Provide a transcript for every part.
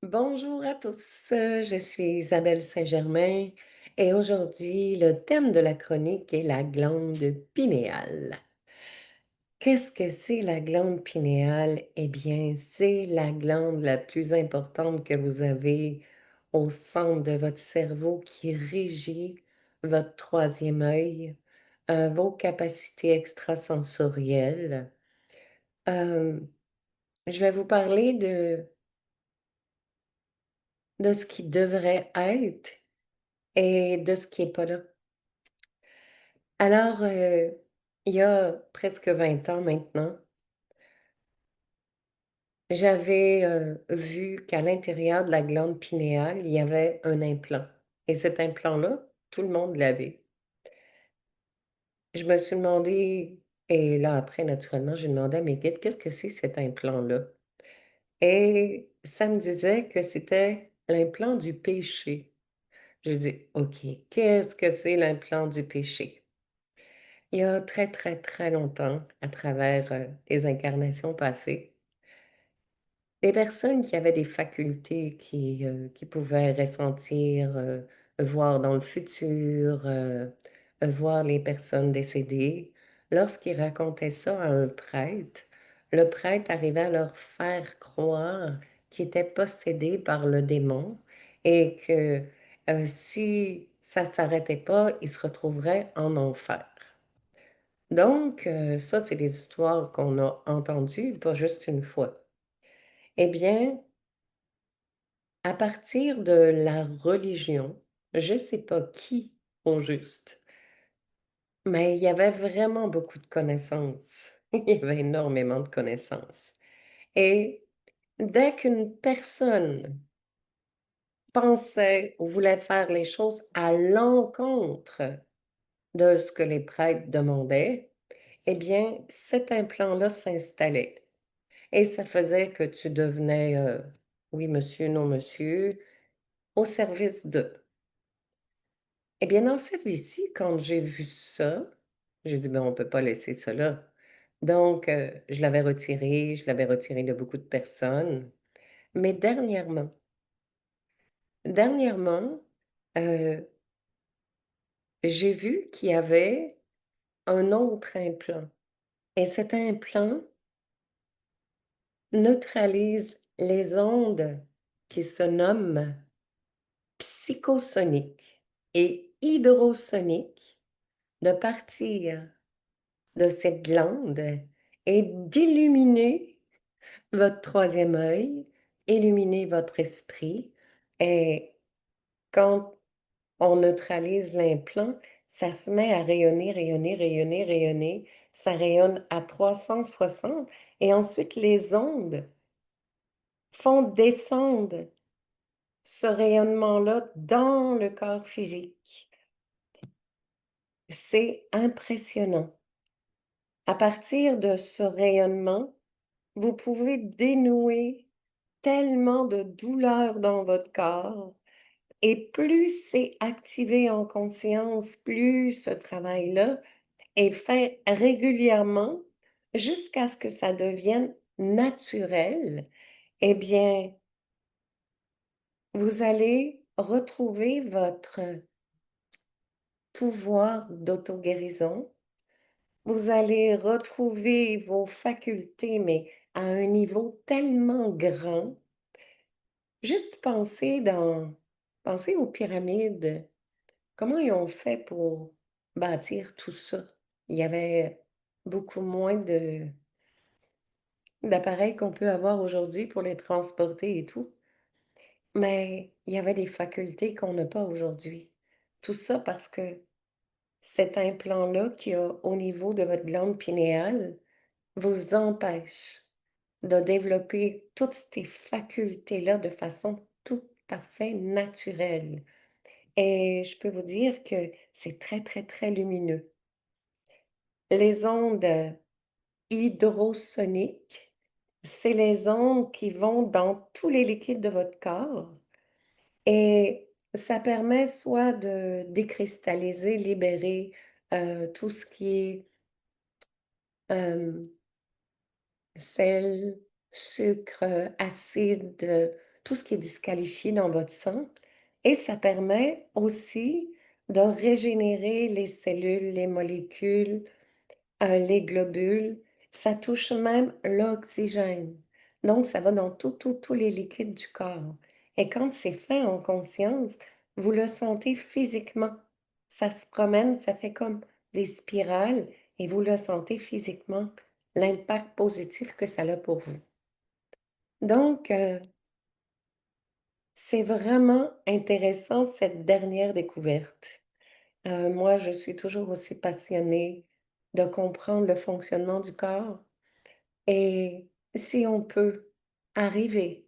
Bonjour à tous, je suis Isabelle Saint-Germain et aujourd'hui, le thème de la chronique est la glande pinéale. Qu'est-ce que c'est la glande pinéale? Eh bien, c'est la glande la plus importante que vous avez au centre de votre cerveau qui régit votre troisième œil, vos capacités extrasensorielles. Euh, je vais vous parler de ce qui devrait être et de ce qui est pas là. Alors, il y a presque 20 ans maintenant, j'avais, vu qu'à l'intérieur de la glande pinéale, il y avait un implant et cet implant-là, tout le monde l'avait. Je me suis demandé et là, après, naturellement, j'ai demandé à mes guides: «Qu'est-ce que c'est cet implant-là?» Et ça me disait que c'était l'implant du péché. J'ai dit: «OK, qu'est-ce que c'est l'implant du péché?» Il y a très, très, très longtemps, à travers, les incarnations passées, les personnes qui avaient des facultés qui pouvaient ressentir, voir dans le futur, voir les personnes décédées, lorsqu'ils racontaient ça à un prêtre, le prêtre arrivait à leur faire croire qu'ils étaient possédés par le démon et que, si ça s'arrêtait pas, ils se retrouveraient en enfer. Donc, ça, c'est des histoires qu'on a entendues, pas juste une fois. Eh bien, à partir de la religion, je sais pas qui au juste, mais il y avait vraiment beaucoup de connaissances. Il y avait énormément de connaissances et dès qu'une personne pensait ou voulait faire les choses à l'encontre de ce que les prêtres demandaient, eh bien, cet implant-là s'installait. Et ça faisait que tu devenais, oui monsieur, non monsieur, au service de. Eh bien, dans cette vie-ci, quand j'ai vu ça, j'ai dit: «Ben, on ne peut pas laisser ça là». Donc, je l'avais retiré de beaucoup de personnes. Mais dernièrement, heu, j'ai vu qu'il y avait un autre implant et cet implant neutralise les ondes qui se nomment psychosonique et hydrosonique de partir de cette glande et d'illuminer votre troisième œil, illuminer votre esprit et quand on neutralise l'implant, ça se met à rayonner, rayonner, rayonner, rayonner. Ça rayonne à 360 et ensuite les ondes font descendre ce rayonnement-là dans le corps physique. C'est impressionnant. À partir de ce rayonnement, vous pouvez dénouer tellement de douleurs dans votre corps et plus c'est activé en conscience, plus ce travail-là est fait régulièrement jusqu'à ce que ça devienne naturel, eh bien, vous allez retrouver votre pouvoir d'auto-guérison. Vous allez retrouver vos facultés, mais à un niveau tellement grand. Juste pensez aux pyramides. Comment ils ont fait pour bâtir tout ça? Il y avait beaucoup moins de d'appareils qu'on peut avoir aujourd'hui pour les transporter et tout, mais il y avait des facultés qu'on n'a pas aujourd'hui. Tout ça parce que cet implant-là qu'il y a au niveau de votre glande pinéale vous empêche de développer toutes ces facultés-là de façon tout à fait naturelle et je peux vous dire que c'est très, très, très lumineux. Les ondes hydrosoniques, c'est les ondes qui vont dans tous les liquides de votre corps et ça permet soit de décristalliser, libérer, tout ce qui est, hem, sel, sucre, acide, tout ce qui est disqualifié dans votre sang et ça permet aussi de régénérer les cellules, les molécules, les globules. Ça touche même l'oxygène. Donc, ça va dans tous les liquides du corps. Et quand c'est fait en conscience, vous le sentez physiquement. Ça se promène, ça fait comme des spirales et vous le sentez physiquement, l'impact positif que ça a pour vous. Donc, c'est vraiment intéressant cette dernière découverte. Moi, je suis toujours aussi passionnée de comprendre le fonctionnement du corps et si on peut arriver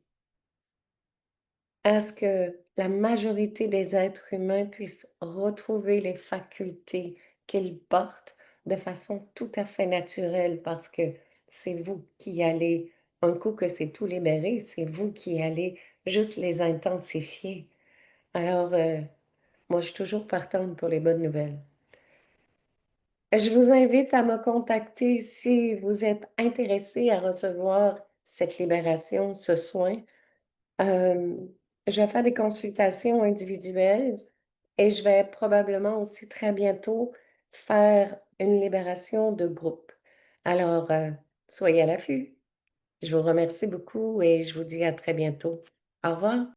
à ce que la majorité des êtres humains puissent retrouver les facultés qu'ils portent de façon tout à fait naturelle parce que c'est vous qui allez, un coup que c'est tout libéré, c'est vous qui allez juste les intensifier. Alors, moi, je suis toujours partante pour les bonnes nouvelles. Je vous invite à me contacter si vous êtes intéressé à recevoir cette libération, ce soin. Euh, je vais faire des consultations individuelles et je vais probablement aussi très bientôt faire une libération de groupe. Alors, soyez à l'affût. Je vous remercie beaucoup et je vous dis à très bientôt. Au revoir.